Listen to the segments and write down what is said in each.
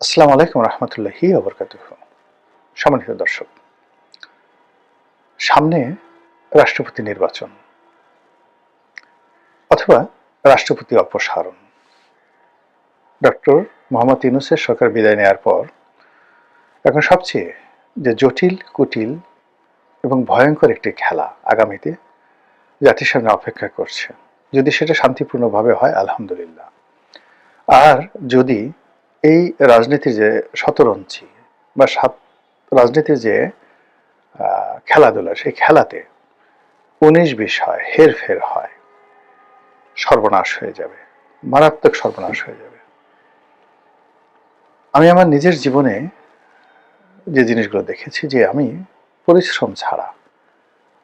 আসসালামু আলাইকুম রহমতুল্লাহি ওয়া বারাকাতুহু। সম্মানিত দর্শক, সামনে রাষ্ট্রপতি নির্বাচন অথবা রাষ্ট্রপতি অপসারণ। ডক্টর মোহাম্মদ ইউনূসের সরকার বিদায় নেওয়ার পর এখন সবচেয়ে যে জটিল, কুটিল এবং ভয়ঙ্কর একটি খেলা আগামীতে জাতির সামনে অপেক্ষা করছে। যদি সেটা শান্তিপূর্ণভাবে হয় আলহামদুলিল্লাহ, আর যদি এই রাজনীতির যে শতরঞ্চি বা রাজনীতির যে খেলাধুলা, সেই খেলাতে ১৯-২০ হয়, হেরফের হয়, সর্বনাশ হয়ে যাবে, মারাত্মক সর্বনাশ হয়ে যাবে। আমি আমার নিজের জীবনে যে জিনিসগুলো দেখেছি, যে আমি পরিশ্রম ছাড়া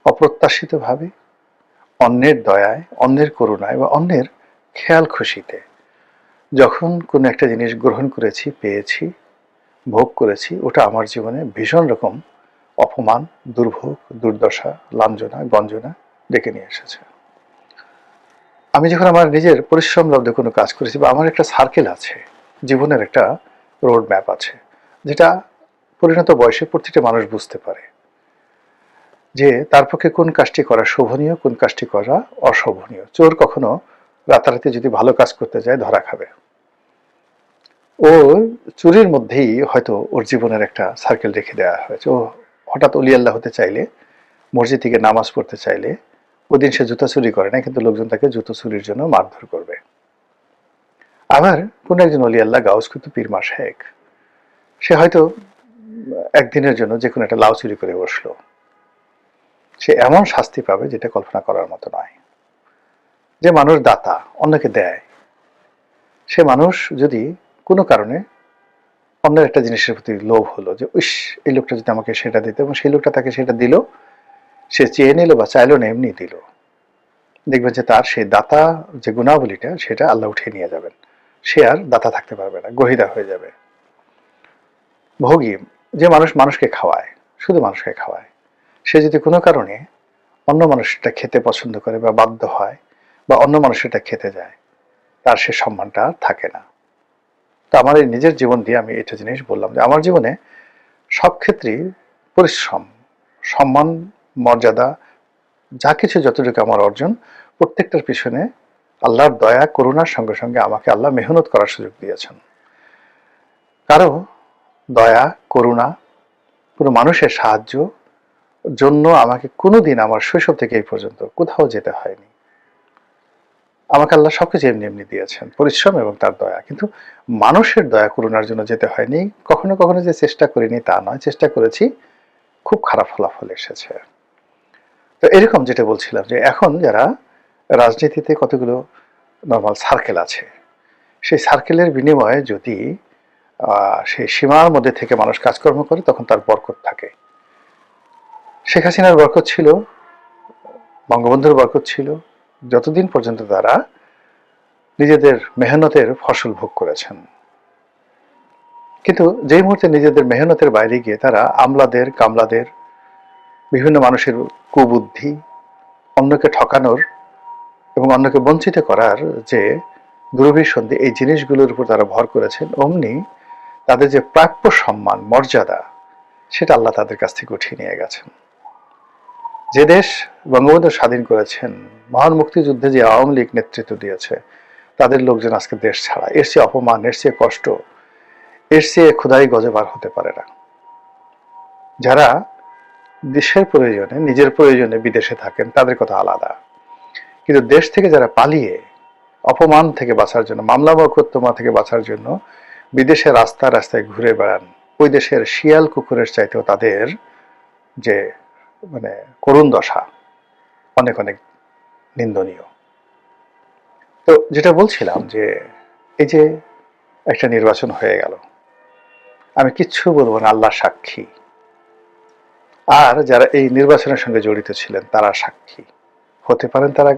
অপ্রত্যাশিতভাবে অন্যের দয়ায়, অন্যের করুণায় বা অন্যের খেয়াল খুশিতে যখন কোনো একটা জিনিস গ্রহণ করেছি, পেয়েছি, ভোগ করেছি, ওটা আমার জীবনে ভীষণ রকম অপমান, দুর্ভোগ, দুর্দশা, লাঞ্ছনা, গঞ্জনা ডেকে নিয়ে এসেছে। আমি যখন আমার নিজের পরিশ্রমলব্ধ কোনো কাজ করেছি, বা আমার একটা সার্কেল আছে, জীবনের একটা রোড ম্যাপ আছে, যেটা পরিণত বয়সে প্রতিটা মানুষ বুঝতে পারে যে তার পক্ষে কোন কাজটি করা শোভনীয়, কোন কাজটি করা অশোভনীয়। চোর কখনো রাতারাতি যদি ভালো কাজ করতে যায় ধরা খাবে। ও চুরির মধ্যেই হয়তো ওর জীবনের একটা সার্কেল রেখে দেওয়া হয়েছে। ও হঠাৎ অলি আল্লাহ হতে চাইলে, মসজিদ থেকে নামাজ পড়তে চাইলে, ওই দিন সে জুতা চুরি করে না, কিন্তু লোকজন তাকে জুতো চুরির জন্য মারধর করবে। আবার কোন একজন অলি আল্লাহ, গাউস কুতুব, পীর মাশায়েখ, সে হয়তো একদিনের জন্য যে কোনো একটা লাউ চুরি করে বসলো, সে এমন শাস্তি পাবে যেটা কল্পনা করার মতো নয়। যে মানুষ দাতা, অন্যকে দেয়, সে মানুষ যদি কোনো কারণে অন্যের একটা জিনিসের প্রতি লোভ হলো, যে ইস, এই লোকটা যদি আমাকে সেটা দিত, এবং সেই লোকটা তাকে সেটা দিল, সে চেয়ে নিল বা চাইলো না, এমনি দিল, দেখবেন যে তার সেই দাতা যে গুণাবলীটা, সেটা আল্লাহ উঠিয়ে নিয়ে যাবেন। সে আর দাতা থাকতে পারবে না, গহিদা হয়ে যাবে। ভোগী, যে মানুষ মানুষকে খাওয়ায়, শুধু মানুষকে খাওয়ায়, সে যদি কোনো কারণে অন্য মানুষটা খেতে পছন্দ করে বা বাধ্য হয়, বা অন্য মানুষটা খেতে যায়, তার সে সম্মানটা আর থাকে না। তো আমার এই নিজের জীবন দিয়ে আমি এটা জিনিস বললাম, যে আমার জীবনে সব ক্ষেত্রেই পরিশ্রম, সম্মান, মর্যাদা, যা কিছু যতটুকু আমার অর্জন, প্রত্যেকটার পিছনে আল্লাহর দয়া, করুণার সঙ্গে সঙ্গে আমাকে আল্লাহ মেহনত করার সুযোগ দিয়েছেন। কারো দয়া, করুণা, কোনো মানুষের সাহায্য জন্য আমাকে কোনোদিন আমার শৈশব থেকে এই পর্যন্ত কোথাও যেতে হয়নি। আমাকে আল্লাহ সবকিছু এমনি এমনি দিয়েছেন, পরিশ্রম এবং তার দয়া। কিন্তু মানুষের দয়া, করুণার জন্য যেতে হয়নি। কখনো কখনো যে চেষ্টা করিনি তা নয়, চেষ্টা করেছি, খুব খারাপ ফলাফল এসেছে। তো এরকম যেটা বলছিলাম, যে এখন যারা রাজনীতিতে কতগুলো নর্মাল সার্কেল আছে, সেই সার্কেলের বিনিময়ে যদি সেই সীমার মধ্যে থেকে মানুষ কাজকর্ম করে, তখন তার বরকত থাকে। শেখ হাসিনার বরকত ছিল, বঙ্গবন্ধুর বরকত ছিল, যতদিন পর্যন্ত তারা নিজেদের মেহনতের ফসল ভোগ করেছেন। কিন্তু যেই মুহূর্তে নিজেদের মেহনতের বাইরে গিয়ে তারা আমলাদের, কামলাদের, বিভিন্ন মানুষের কুবুদ্ধি, অন্যকে ঠকানোর এবং অন্যকে বঞ্চিত করার যে দুরভিসন্ধি, এই জিনিসগুলোর উপর তারা ভর করেছেন, অমনি তাদের যে প্রাপ্য সম্মান, মর্যাদা, সেটা আল্লাহ তাদের কাছ থেকে উঠিয়ে নিয়ে গেছেন। যে দেশ বঙ্গবন্ধু স্বাধীন করেছেন, মহান মুক্তিযুদ্ধে যে আওয়ামী লীগ নেতৃত্ব দিয়েছে, তাদের লোকজন আজকে দেশ ছাড়া। এর চেয়ে অপমান, এর চেয়ে কষ্ট, এর চেয়ে ক্ষুধাই গজে বার হতে পারে না। যারা দেশের প্রয়োজনে, নিজের প্রয়োজনে বিদেশে থাকেন, তাদের কথা আলাদা। কিন্তু দেশ থেকে যারা পালিয়ে অপমান থেকে বাঁচার জন্য, মামলা মোকদ্দমা থেকে বাঁচার জন্য বিদেশে রাস্তায় রাস্তায় ঘুরে বেড়ান, ওই দেশের শিয়াল কুকুরের চাইতেও তাদের যে মানে করুণ দশা অনেক অনেক নিন্দনীয়। তো যেটা বলছিলাম, যে এই যে একটা নির্বাচন হয়ে গেল, আমি কিচ্ছু বলবো না, আল্লাহ সাক্ষী। আর যারা এই নির্বাচনের সঙ্গে জড়িত ছিলেন তারা সাক্ষী। হতে পারেন তারা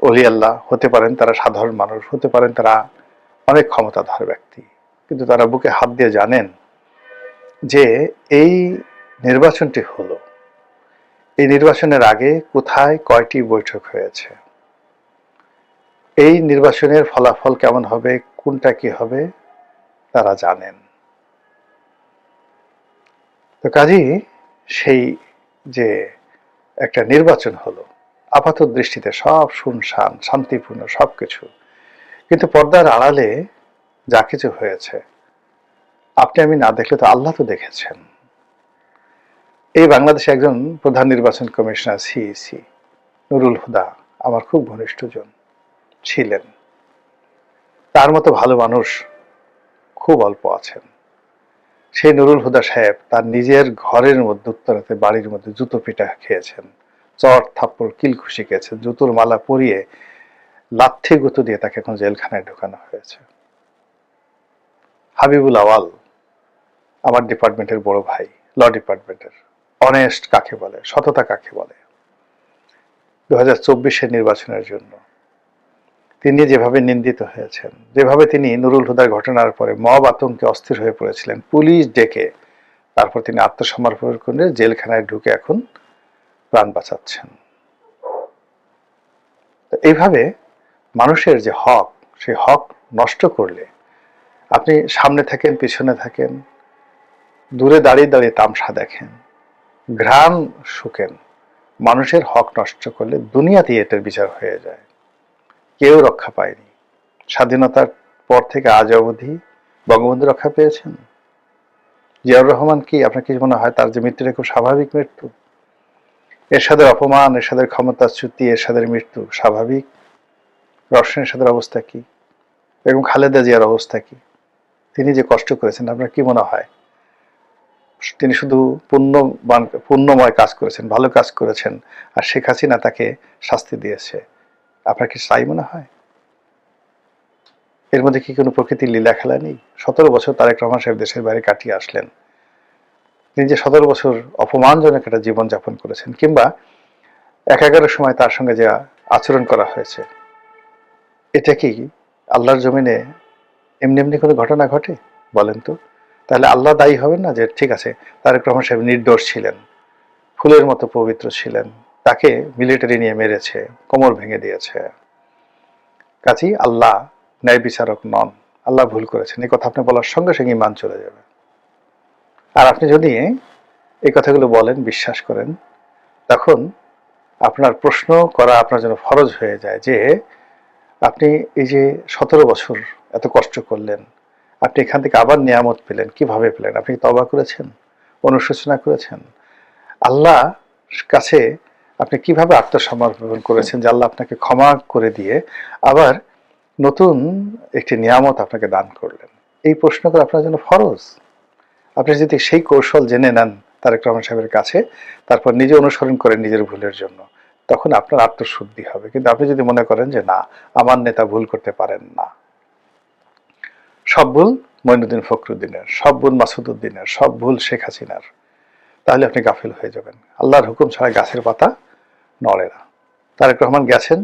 অলি আল্লাহ, হতে পারেন তারা সাধারণ মানুষ, হতে পারেন তারা অনেক ক্ষমতাধর ব্যক্তি, কিন্তু তারা বুকে হাত দিয়ে জানেন যে এই নির্বাচনটি হলো, এই নির্বাচনের আগে কোথায় কয়টি বৈঠক হয়েছে, এই নির্বাচনের ফলাফল কেমন হবে, কোনটা কি হবে, তারা জানেন। তো কাজেই সেই যে একটা নির্বাচন হলো, আপাত দৃষ্টিতে সব শুনশান, শান্তিপূর্ণ সবকিছু, কিন্তু পর্দার আড়ালে যা কিছু হয়েছে আপনি আমি না দেখলে তো আল্লাহ তো দেখেছেন। এই বাংলাদেশে একজন প্রধান নির্বাচন কমিশনার সিইসি নুরুল হুদা আমার খুব ঘনিষ্ঠজন ছিলেন। তার মতো ভালো মানুষ খুব অল্প আছেন। সেই নুরুল হুদা সাহেব তার নিজের ঘরের মধ্যে, উত্তরাতে বাড়ির মধ্যে জুতো পিটা খেয়েছেন, চট থাপ্পড় কিলখুশি খেয়েছেন, জুতোর মালা পরিয়ে লাথি গুঁতো দিয়ে তাকে এখন জেলখানায় ঢোকানো হয়েছে। হাবিবুল আওয়াল আমার ডিপার্টমেন্টের বড় ভাই, ল ডিপার্টমেন্টের, অনেস্ট কাকে বলে, সততা কাকে বলে, 2024 নির্বাচনের জন্য তিনি যেভাবে নিন্দিত হয়েছেন, যেভাবে তিনি নুরুল হুদার ঘটনার পরে মব আতঙ্কে অস্থির হয়ে পড়েছিলেন, পুলিশ ডেকে তারপর তিনি আত্মসমর্পণ করে জেলখানায় ঢুকে এখন প্রাণ বাঁচাচ্ছেন। এইভাবে মানুষের যে হক, সেই হক নষ্ট করলে আপনি সামনে থাকেন, পিছনে থাকেন, দূরে দাঁড়িয়ে দাঁড়িয়ে তামসা দেখেন, ঘ্রাণ শুকেন, মানুষের হক নষ্ট করলে দুনিয়াতেই এটার বিচার হয়ে যায়। কেউ রক্ষা পায়নি। স্বাধীনতার পর থেকে আজ অবধি বঙ্গবন্ধু রক্ষা পেয়েছেন? জিয়াউর রহমান কি আপনার কি মনে হয় তার যে মৃত্যুটা খুব স্বাভাবিক মৃত্যু? এরশাদের অপমান, এরশাদের ক্ষমতাচ্যুতি, এরশাদের মৃত্যু স্বাভাবিক? রওশন এরশাদের অবস্থা কি? এবং খালেদা জিয়ার অবস্থা কি? তিনি যে কষ্ট করেছেন আপনার কি মনে হয় তিনি শুধু পুণ্যময় কাজ করেছেন, ভালো কাজ করেছেন, আর শেখ হাসিনা তাকে শাস্তি দিয়েছে? আপনার কি তাই মনে হয়? এর মধ্যে কি কোনো প্রকৃতির লীলা খেলা নেই? 17 বছর তারেক রহমান সাহেব দেশের বাইরে কাটিয়ে আসলেন। তিনি যে 17 বছর অপমানজনক একটা জীবনযাপন করেছেন, কিংবা 11 সময় তার সঙ্গে যে আচরণ করা হয়েছে, এটা কি আল্লাহর জমিনে এমনি এমনি কোনো ঘটনা ঘটে? বলেন তো। তাহলে আল্লাহ দায়ী হবেন না যে ঠিক আছে তারেক রহমান সাহেব নির্দোষ ছিলেন, ফুলের মতো পবিত্র ছিলেন, তাকে মিলিটারি নিয়ে মেরেছে, কোমর ভেঙে দিয়েছে, কাজেই আল্লাহ ন্যায় বিচারক নন, আল্লাহ ভুল করেছেন, এই কথা আপনি বলার সঙ্গে সঙ্গে ইমান চলে যাবে। আর আপনি যদি এই কথাগুলো বলেন, বিশ্বাস করেন, তখন আপনার প্রশ্ন করা আপনার জন্য ফরজ হয়ে যায় যে আপনি এই যে 17 বছর এত কষ্ট করলেন, আপনি এখান থেকে আবার নিয়ামত পেলেন, কিভাবে পেলেন? আপনি কি তওবা করেছেন, অনুশোচনা করেছেন? আল্লাহ কাছে আপনি কিভাবে আত্মসমর্পণ করেছেন যে আল্লাহ আপনাকে ক্ষমা করে দিয়ে আবার নতুন একটি নিয়ামত আপনাকে দান করলেন? এই প্রশ্ন করা আপনার জন্য ফরজ। আপনি যদি সেই কৌশল জেনে নেন তারেক রহমান সাহেবের কাছে, তারপর নিজে অনুসরণ করেন নিজের ভুলের জন্য, তখন আপনার আত্মশুদ্ধি হবে। কিন্তু আপনি যদি মনে করেন যে না, আমার নেতা ভুল করতে পারেন না, সব ভুল মঈনুদ্দিন ফখরুদ্দিনের, সব ভুল মাসুদউদ্দিনের, সব ভুল শেখ হাসিনার, তাহলে আপনি গাফিল হয়ে যাবেন। আল্লাহর হুকুম ছাড়া গাছের পাতা নড়ে না। তারেক রহমান গেছেন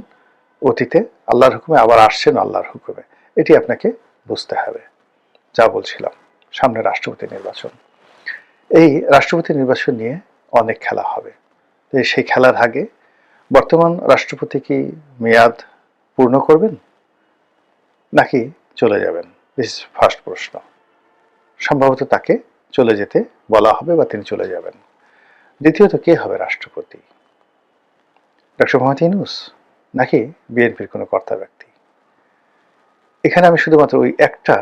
অতীতে আল্লাহর হুকুমে, আবার আসছেন আল্লাহর হুকুমে, এটি আপনাকে বুঝতে হবে। যা বলছিলাম, সামনে রাষ্ট্রপতি নির্বাচন, এই রাষ্ট্রপতি নির্বাচন নিয়ে অনেক খেলা হবে। সেই খেলার আগে বর্তমান রাষ্ট্রপতি কি মেয়াদ পূর্ণ করবেন নাকি চলে যাবেন? দিস ফার্স্ট প্রশ্ন। সম্ভবত তাকে চলে যেতে বলা হবে বা তিনি চলে যাবেন। দ্বিতীয়ত, কে হবে রাষ্ট্রপতি? ডক্টর মোহাম্মদ ইউনূস নাকি বিএনপির কোনো কর্তা ব্যক্তি? এখানে আমি শুধুমাত্র ওই একটা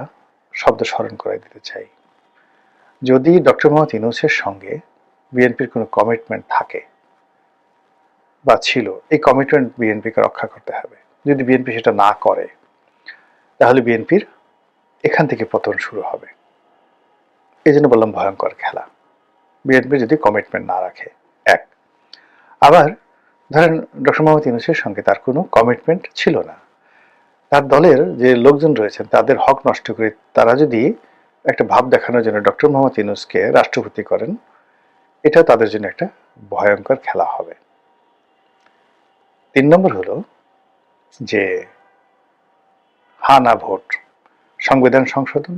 শব্দ স্মরণ করাই দিতে চাই, যদি ডক্টর মোহাম্মদ ইউনূসের সঙ্গে বিএনপির কোনো কমিটমেন্ট থাকে বা ছিল, এই কমিটমেন্ট বিএনপিকে রক্ষা করতে হবে। যদি বিএনপি সেটা না করে, তাহলে বিএনপির এখান থেকে পতন শুরু হবে। এই জন্য বললাম ভয়ঙ্কর খেলা, বিএনপি যদি কমিটমেন্ট না রাখে। এক, আবার ধরেন ডক্টর মোহাম্মদ ইউনূসের সঙ্গে তার কোনো কমিটমেন্ট ছিল না, তার দলের যে লোকজন রয়েছেন তাদের হক নষ্ট করে তারা যদি একটা ভাব দেখানোর জন্য ডক্টর মোহাম্মদ ইউনূসকে রাষ্ট্রপতি করেন, এটাও তাদের জন্য একটা ভয়ঙ্কর খেলা হবে। 3 নম্বর হলো যে হানা ভোট, সংবিধান সংশোধন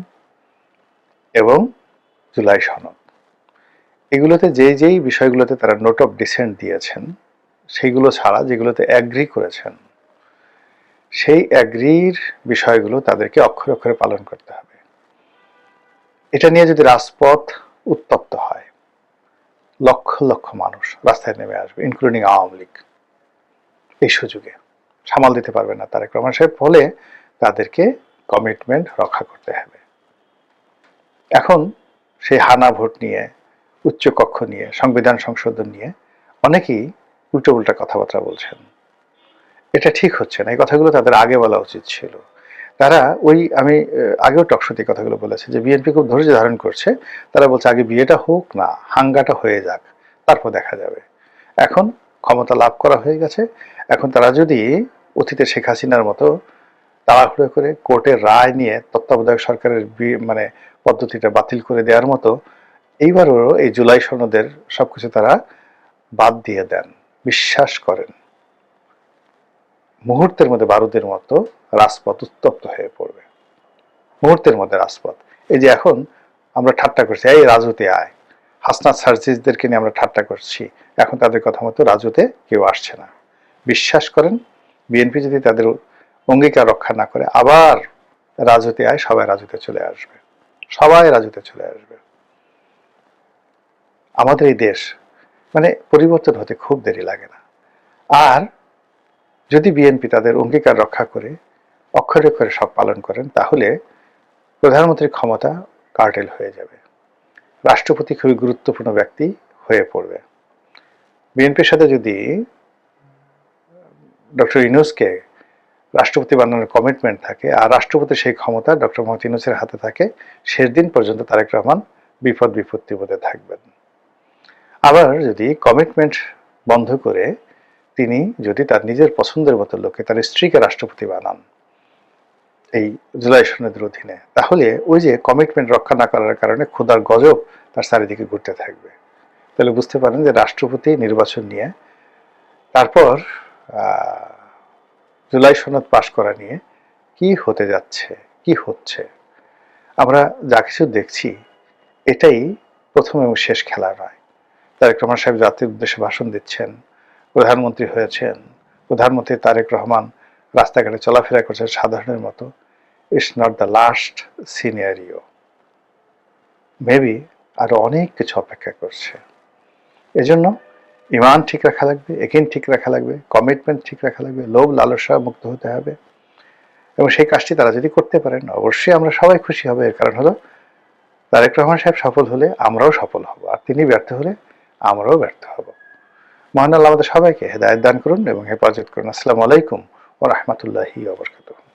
এবং জুলাই সনদ, এগুলোতে যেই বিষয়গুলোতে তারা নোট অফ ডিসেন্ট দিয়েছেন, সেইগুলো ছাড়া যেগুলোতে অ্যাগ্রি করেছেন, সেই অ্যাগ্রির বিষয়গুলো তাদেরকে অক্ষরে অক্ষরে পালন করতে হবে। এটা নিয়ে যদি রাজপথ উত্তপ্ত হয়, লক্ষ লক্ষ মানুষ রাস্তায় নেমে আসবে, ইনক্লুডিং আওয়ামী লীগ। এই সুযোগে সামাল দিতে পারবে না তারেক রহমান সাহেব, ফলে তাদেরকে কমিটমেন্ট রক্ষা করতে হবে। এখন সেই হানা ভোট নিয়ে, উচ্চ কক্ষ নিয়ে, সংবিধান সংশোধন নিয়ে অনেকেই উল্টো উল্টা কথাবার্তা বলছেন। এটা ঠিক হচ্ছে না, এই কথাগুলো তাদের আগে বলা উচিত ছিল। তারা আমি আগেও টকশোতে কথাগুলো বলেছে যে বিএনপি খুব ধৈর্য ধারণ করছে। তারা বলছে আগে বিয়েটা হোক না, হাঙ্গাটা হয়ে যাক, তারপর দেখা যাবে। এখন ক্ষমতা লাভ করা হয়ে গেছে, এখন তারা যদি অতীতে শেখ হাসিনার মতো তাড়াহুড়ো করে কোর্টের রায় নিয়ে তত্ত্বাবধায়ক সরকারের পদ্ধতিটা বাতিল করে দেওয়ার মতো এইবারও এই জুলাই সনদের সবকিছু তারা বাদ দিয়ে দেন, বিশ্বাস করেন, মুহূর্তের মধ্যে বারুদের মতো রাজপথ উত্তপ্ত হয়ে পড়বে। মুহূর্তের মধ্যে রাজপথ। এই যে এখন আমরা ঠাট্টা করছি, এই রাজুতে আয়, হাসনাত সার্জিসদেরকে নিয়ে আমরা ঠাট্টা করছি, এখন তাদের কথা মতো রাজুতে কেউ আসছে না। বিশ্বাস করেন, বিএনপি যদি তাদের অঙ্গীকার রক্ষা না করে আবার রাজুতে আয়, সবাই রাজুতে চলে আসবে, সবাই রাজুতে চলে আসবে। আমাদের এই দেশ পরিবর্তন হতে খুব দেরি লাগে না। আর যদি বিএনপি তাদের অঙ্গীকার রক্ষা করে অক্ষরে অক্ষরে সব পালন করেন, তাহলে প্রধানমন্ত্রীর ক্ষমতা কার্টেল হয়ে যাবে, রাষ্ট্রপতি খুবই গুরুত্বপূর্ণ ব্যক্তি হয়ে পড়বে। বিএনপির সাথে যদি ডক্টর ইউনূসকে রাষ্ট্রপতি বানানোর কমিটমেন্ট থাকে আর রাষ্ট্রপতির সেই ক্ষমতা ডক্টর মোহাম্মদ ইউনূসের হাতে থাকে, শেষ দিন পর্যন্ত তারেক রহমান বিপদ বিপত্তি বোধে থাকবেন। আবার যদি কমিটমেন্ট বন্ধ করে তিনি যদি তার নিজের পছন্দের মতো লোককে, তার স্ত্রীকে রাষ্ট্রপতি বানান এই জুলাই সনদের অধীনে, তাহলে ওই যে কমিটমেন্ট রক্ষা না করার কারণে ক্ষুধার গজব তার চারিদিকে ঘুরতে থাকবে। তাহলে বুঝতে পারেন যে রাষ্ট্রপতি নির্বাচন নিয়ে তারপর জুলাই সনদ পাশ করা নিয়ে কি হতে যাচ্ছে, কি হচ্ছে। আমরা যা কিছু দেখছি এটাই প্রথম এবং শেষ খেলা নয়। তারেক রহমান সাহেব জাতির উদ্দেশ্যে ভাষণ দিচ্ছেন, প্রধানমন্ত্রী হয়েছেন, প্রধানমন্ত্রী তারেক রহমান রাস্তাঘাটে চলাফেরা করছেন সাধারণের মতো। It's not the last scenario, maybe আরো অনেক কিছু অপেক্ষা করছে। এজন্য ইমান ঠিক রাখা লাগবে, একিন ঠিক রাখা লাগবে, কমিটমেন্ট ঠিক রাখা লাগবে, লোভ লালসা মুক্ত হতে হবে। এবং সেই কাজটি তারা যদি করতে পারেন, অবশ্যই আমরা সবাই খুশি হবে। এর কারণ হলো তারেক রহমান সাহেব সফল হলে আমরাও সফল হব, আর তিনি ব্যর্থ হলে আমরাও ব্যর্থ হব। মহান আল্লাহ আমাদের সবাইকে হেদায়েত দান করুন এবং হেফাজত করুন। আসসালামু আলাইকুম ওয়া রাহমাতুল্লাহি ওয়া বারাকাতুহু।